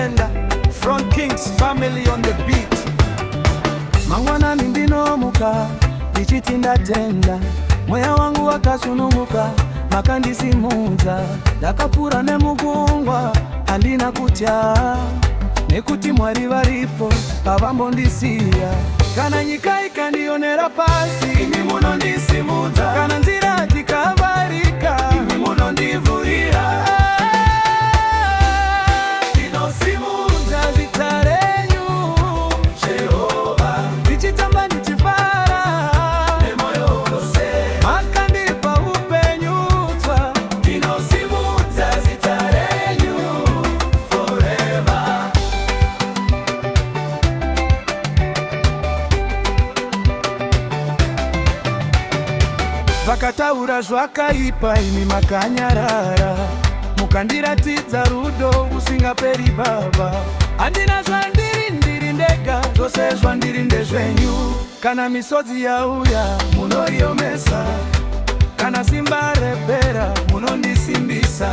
Tenda, Front Kings family on the beat. Mangwana nindinomuka ndichitinda tenda, mweya wangu wakasunumuka makandisimuza, ndakapura nemugungwa handina kutya, nekuti Mwari varipo pavambondisiya. Kana nyika ikandionera pasi, imi munondisimudza. Kana nzira tikavarika, imi munondivurira. Ndinosimudza zita renyu Jehova, ndichitamba ndichifara nemoyo wose, makandipa upenyutswa. Ndinosimudza zita renyu forever. Vakataura zvakaipa imi makanyarara, mukandiratidza rudo usingaperi Baba. Handina zvandiri ndega, zvose zvandiri ndezvenyu. Kana misodzi yauya munoriomesa, kana simba repera munondisimbisa.